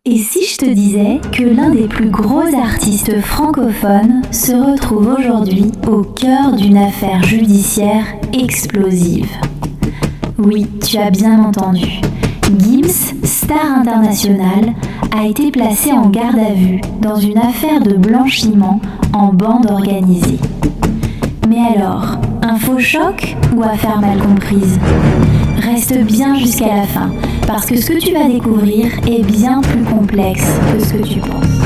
Et si je te disais que l'un des plus gros artistes francophones se retrouve aujourd'hui au cœur d'une affaire judiciaire explosive? Oui, tu as bien entendu. Gims, star internationale, a été placé en garde à vue dans une affaire de blanchiment en bande organisée. Mais alors, info choc ou affaire mal comprise? Reste bien jusqu'à la fin, parce que ce que tu vas découvrir est bien plus complexe que ce que tu penses.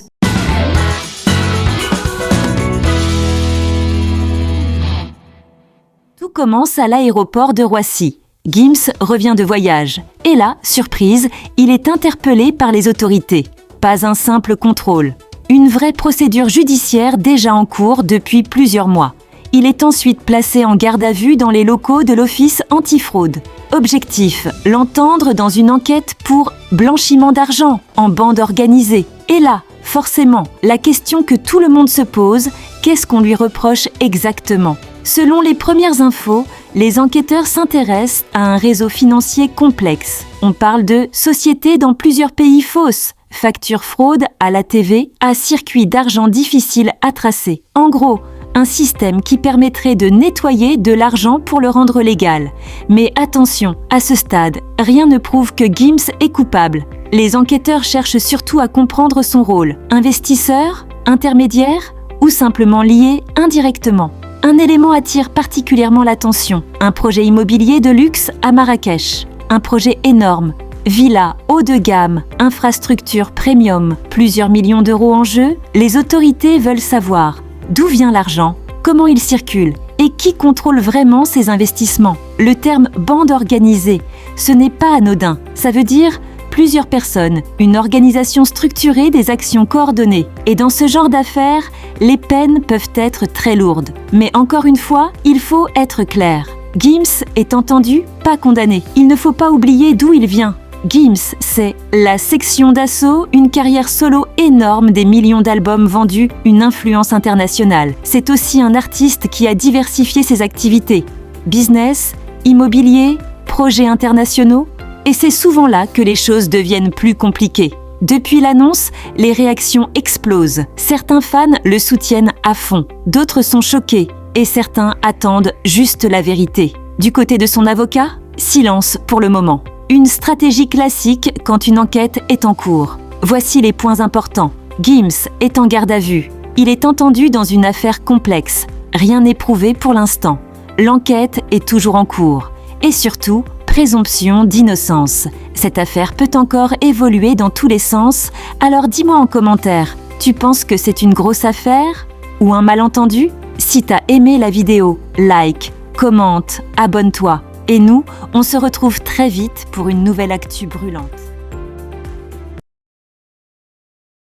Tout commence à l'aéroport de Roissy. Gims revient de voyage. Et là, surprise, il est interpellé par les autorités. Pas un simple contrôle. Une vraie procédure judiciaire déjà en cours depuis plusieurs mois. Il est ensuite placé en garde à vue dans les locaux de l'Office antifraude. Objectif, l'entendre dans une enquête pour blanchiment d'argent en bande organisée. Et là, forcément, la question que tout le monde se pose, qu'est-ce qu'on lui reproche exactement? Selon les premières infos, les enquêteurs s'intéressent à un réseau financier complexe. On parle de sociétés dans plusieurs pays fausses, factures fraude à la TV, à circuits d'argent difficiles à tracer. En gros, un système qui permettrait de nettoyer de l'argent pour le rendre légal. Mais attention, à ce stade, rien ne prouve que Gims est coupable. Les enquêteurs cherchent surtout à comprendre son rôle. Investisseur, intermédiaire ou simplement lié indirectement. Un élément attire particulièrement l'attention. Un projet immobilier de luxe à Marrakech. Un projet énorme. Villa haut de gamme, infrastructure premium, plusieurs millions d'euros en jeu. Les autorités veulent savoir d'où vient l'argent, comment il circule et qui contrôle vraiment ces investissements. Le terme « bande organisée », ce n'est pas anodin. Ça veut dire plusieurs personnes, une organisation structurée des actions coordonnées. Et dans ce genre d'affaires, les peines peuvent être très lourdes. Mais encore une fois, il faut être clair. Gims est entendu, pas condamné. Il ne faut pas oublier d'où il vient. Gims, c'est la section d'assaut, une carrière solo énorme, des millions d'albums vendus, une influence internationale. C'est aussi un artiste qui a diversifié ses activités. Business, immobilier, projets internationaux. Et c'est souvent là que les choses deviennent plus compliquées. Depuis l'annonce, les réactions explosent. Certains fans le soutiennent à fond, d'autres sont choqués et certains attendent juste la vérité. Du côté de son avocat, silence pour le moment. Une stratégie classique quand une enquête est en cours. Voici les points importants. Gims est en garde à vue. Il est entendu dans une affaire complexe. Rien n'est prouvé pour l'instant. L'enquête est toujours en cours. Et surtout, présomption d'innocence. Cette affaire peut encore évoluer dans tous les sens, alors dis-moi en commentaire, tu penses que c'est une grosse affaire ou un malentendu? Si t'as aimé la vidéo, like, commente, abonne-toi. Et nous, on se retrouve très vite pour une nouvelle actu brûlante.